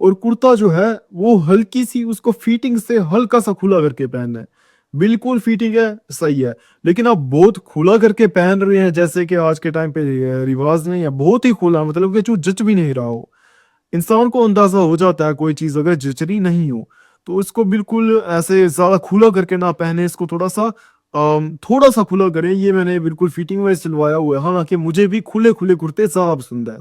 اور کرتا جو ہے وہ ہلکی سی اس کو فیٹنگ سے ہلکا سا کھلا کر کے پہننا ہے، بالکل فیٹنگ ہے صحیح ہے، لیکن آپ بہت کھلا کر کے پہن رہے ہیں جیسے کہ آج کے ٹائم پہ رواج نہیں ہے، بہت ہی کھلا، مطلب کہ جو جچ بھی نہیں رہا ہو، انسان کو اندازہ ہو جاتا ہے کوئی چیز اگر جچری نہیں ہو تو اس کو بالکل ایسے زیادہ کھلا کر کے نہ پہنے، اس کو تھوڑا سا کھلا کریں۔ یہ میں نے بالکل فٹنگ میں سلوایا ہوا ہے، حالانکہ مجھے بھی کھلے کھلے کرتے زیادہ پسند ہے،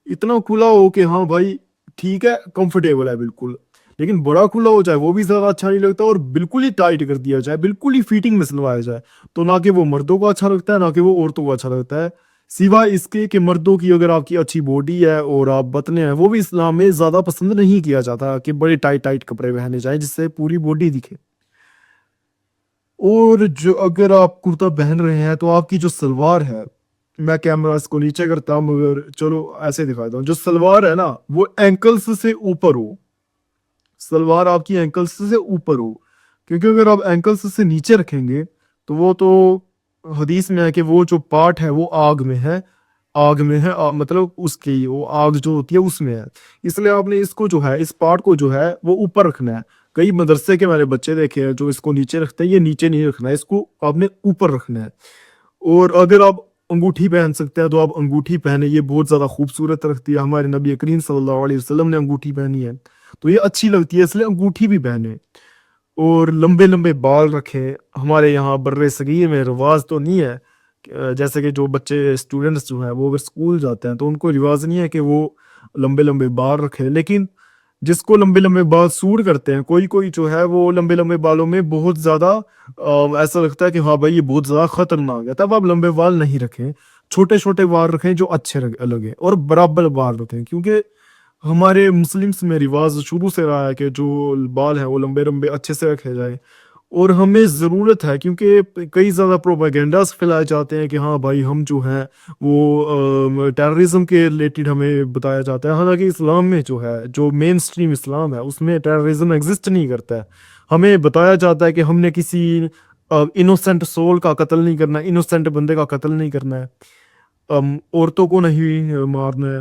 اتنا کھلا ہو کہ ہاں بھائی ٹھیک ہے کمفرٹیبل ہے بالکل، لیکن بڑا کھلا ہو جائے وہ بھی زیادہ اچھا نہیں لگتا، اور بالکل ہی ٹائٹ کر دیا جائے، بالکل ہی فیٹنگ میں سلوایا جائے تو نہ کہ وہ مردوں کو اچھا لگتا ہے نہ کہ وہ عورتوں کو اچھا لگتا ہے، سوائے اس کے کہ مردوں کی اگر آپ کی اچھی باڈی ہے اور آپ بطنے ہیں، وہ بھی اسلام میں زیادہ پسند نہیں کیا جاتا کہ بڑے ٹائٹ ٹائٹ کپڑے پہنے جائیں جس سے پوری باڈی دکھے۔ اور جو اگر آپ کرتا پہن رہے ہیں تو آپ کی جو سلوار ہے، میں کیمرہ اس کو نیچے کرتا ہوں مگر چلو ایسے دکھاتا ہوں، جو سلوار ہے نا وہ اینکلس سے اوپر ہو، سلوار آپ کی اینکلس سے اوپر ہو، کیونکہ اگر آپ اینکلس سے نیچے رکھیں گے تو وہ تو حدیث میں ہے کہ وہ جو پارٹ ہے وہ آگ میں ہے، آگ میں ہے مطلب اس کی وہ آگ جو ہوتی ہے اس میں ہے، اس لیے آپ نے اس کو جو ہے اس پارٹ کو جو ہے وہ اوپر رکھنا ہے۔ کئی مدرسے کے میں نے بچے دیکھے ہیں جو اس کو نیچے رکھتے ہیں، یہ نیچے نہیں رکھنا ہے، اس کو آپ نے اوپر رکھنا ہے۔ اور اگر آپ انگوٹھی پہن سکتے ہیں تو آپ انگوٹھی پہنے، یہ بہت زیادہ خوبصورت رکھتی ہے، ہمارے نبی کریم صلی اللہ علیہ وسلم نے انگوٹھی پہنی ہے تو یہ اچھی لگتی ہے، اس لیے انگوٹھی بھی پہنے۔ اور لمبے لمبے بال رکھے، ہمارے یہاں بر صغیر میں رواج تو نہیں ہے جیسے کہ جو بچے اسٹوڈنٹس جو ہیں وہ اگر اسکول جاتے ہیں تو ان کو رواج نہیں ہے کہ وہ لمبے لمبے بال رکھے، لیکن جس کو لمبے لمبے بال سوٹ کرتے ہیں، کوئی کوئی جو ہے وہ لمبے لمبے بالوں میں بہت زیادہ ایسا لگتا ہے کہ ہاں بھائی یہ بہت زیادہ خطرناک ہے، تب آپ لمبے بال نہیں رکھیں، چھوٹے چھوٹے بال رکھیں جو اچھے لگے، اور برابر بال رکھیں، کیونکہ ہمارے مسلمس میں رواج شروع سے رہا ہے کہ جو بال ہیں وہ لمبے لمبے اچھے سے رکھے جائیں، اور ہمیں ضرورت ہے کیونکہ کئی زیادہ پروپیگنڈاز پھیلائے جاتے ہیں کہ ہاں بھائی ہم جو ہیں وہ ٹیررزم کے ریلیٹڈ ہمیں بتایا جاتا ہے، حالانکہ اسلام میں جو ہے جو مین سٹریم اسلام ہے اس میں ٹیررزم ایگزسٹ نہیں کرتا ہے، ہمیں بتایا جاتا ہے کہ ہم نے کسی انوسینٹ سول کا قتل نہیں کرنا ہے، انوسینٹ بندے کا قتل نہیں کرنا ہے، عورتوں کو نہیں مارنا ہے،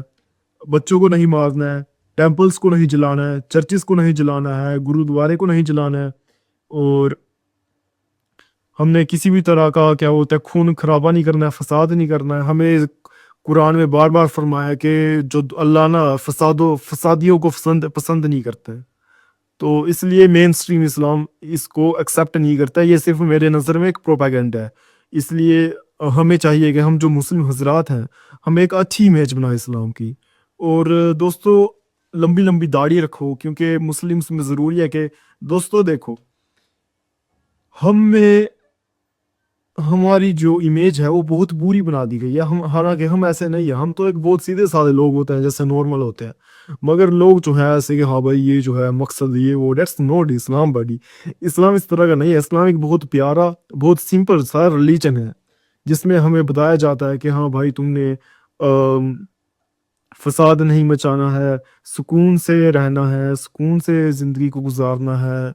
بچوں کو نہیں مارنا ہے، ٹیمپلز کو نہیں جلانا ہے، چرچز کو نہیں جلانا ہے، گرودوارے کو نہیں جلانا ہے، اور ہم نے کسی بھی طرح کا کیا ہوتا ہے خون خرابہ نہیں کرنا ہے، فساد نہیں کرنا ہے، ہمیں قرآن میں بار بار فرمایا کہ جو اللہ نا فسادیوں کو پسند نہیں کرتا ہے، تو اس لیے مین سٹریم اسلام اس کو ایکسیپٹ نہیں کرتا ہے، یہ صرف میرے نظر میں ایک پروپیگنڈ ہے، اس لیے ہمیں چاہیے کہ ہم جو مسلم حضرات ہیں ہمیں ایک اچھی امیج بنائے اسلام کی۔ اور دوستو لمبی لمبی داڑھی رکھو، کیونکہ مسلمس میں ضروری ہے کہ دوستو دیکھو ہم میں ہماری جو امیج ہے وہ بہت بری بنا دی گئی ہے، حالانکہ ہم ایسے نہیں ہیں، ہم تو ایک بہت سیدھے سادے لوگ ہوتے ہیں جیسے نارمل ہوتے ہیں، مگر لوگ جو ہے ایسے کہ ہاں بھائی یہ جو ہے مقصد یہ وہ، دیٹس ناٹ اسلام بڑی، اسلام اس طرح کا نہیں ہے، اسلام ایک بہت پیارا بہت سمپل سا ریلیجن ہے جس میں ہمیں بتایا جاتا ہے کہ ہاں بھائی تم نے فساد نہیں مچانا ہے، سکون سے رہنا ہے، سکون سے زندگی کو گزارنا ہے،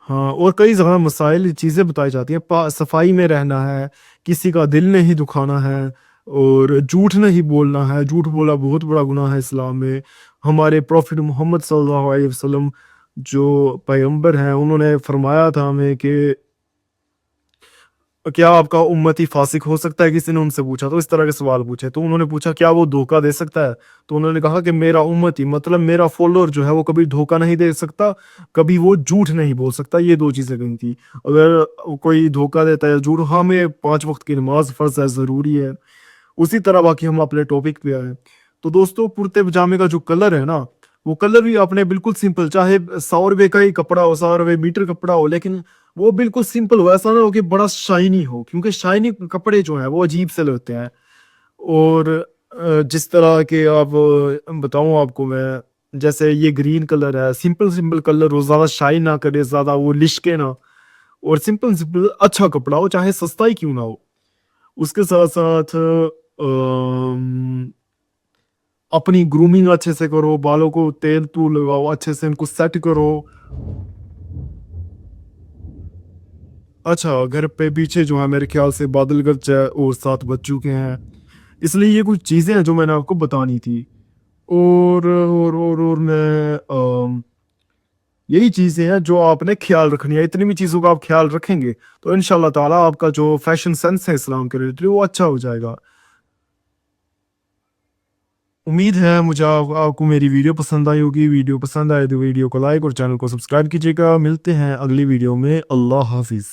ہاں، اور کئی زیادہ مسائل چیزیں بتائی جاتی ہیں، صفائی میں رہنا ہے، کسی کا دل نہیں دکھانا ہے، اور جھوٹ نہیں بولنا ہے، جھوٹ بولا بہت بڑا گناہ ہے اسلام میں، ہمارے پروفٹ محمد صلی اللہ علیہ وسلم جو پیغمبر ہیں انہوں نے فرمایا تھا ہمیں کہ کیا آپ کا امتی فاسق ہو سکتا ہے، کسی نے ان سے پوچھا تو اس طرح کے سوال پوچھے تو انہوں نے پوچھا کیا وہ دھوکہ دے سکتا ہے، تو انہوں نے کہا کہ میرا امتی مطلب میرا فالوور جو ہے وہ کبھی دھوکہ نہیں دے سکتا، کبھی وہ جھوٹ نہیں بول سکتا، یہ دو چیزیں کہیں تھی، اگر کوئی دھوکہ دیتا ہے جھوٹ، ہمیں 5 وقت کی نماز فرض ہے، ضروری ہے، اسی طرح باقی ہم اپنے ٹاپک پہ آئے تو دوستوں کرتے پجامے کا جو کلر ہے نا وہ کلر بھی آپ نے بالکل سمپل، چاہے 100 روپے کا ہی کپڑا ہو، 100 روپے میٹر کپڑا ہو، لیکن وہ بالکل سمپل ہو، ایسا نہ ہو کہ بڑا شائنی ہو، کیونکہ شائنی کپڑے جو ہیں وہ عجیب سے لگتے ہیں، اور جس طرح کہ آپ بتاؤں آپ کو میں، جیسے یہ گرین کلر ہے، سمپل سمپل کلر ہو، زیادہ شائن نہ کرے، زیادہ وہ لشکے نہ، اور سمپل سمپل اچھا کپڑا ہو چاہے سستا ہی کیوں نہ ہو، اس کے ساتھ ساتھ اپنی گرومنگ اچھے سے کرو، بالوں کو تیل تو لگاؤ، اچھے سے ان کو سیٹ کرو۔ اچھا گھر پہ پیچھے جو ہے میرے خیال سے بادل گرج ہے اور 7 بج چکے ہیں، اس لیے یہ کچھ چیزیں ہیں جو میں نے آپ کو بتانی تھی، اور میں یہی چیزیں ہیں جو آپ نے خیال رکھنی ہے. اتنی بھی چیزوں کا آپ خیال رکھیں گے تو انشاءاللہ تعالیٰ آپ کا جو فیشن سینس ہے اسلام کے ریلیٹڈ وہ اچھا ہو جائے گا. امید ہے مجھے آپ کو میری ویڈیو پسند آئی ہوگی. ویڈیو پسند آئے تو ویڈیو کو لائک اور چینل کو سبسکرائب کیجیے گا. ملتے ہیں اگلی ویڈیو میں. اللہ حافظ.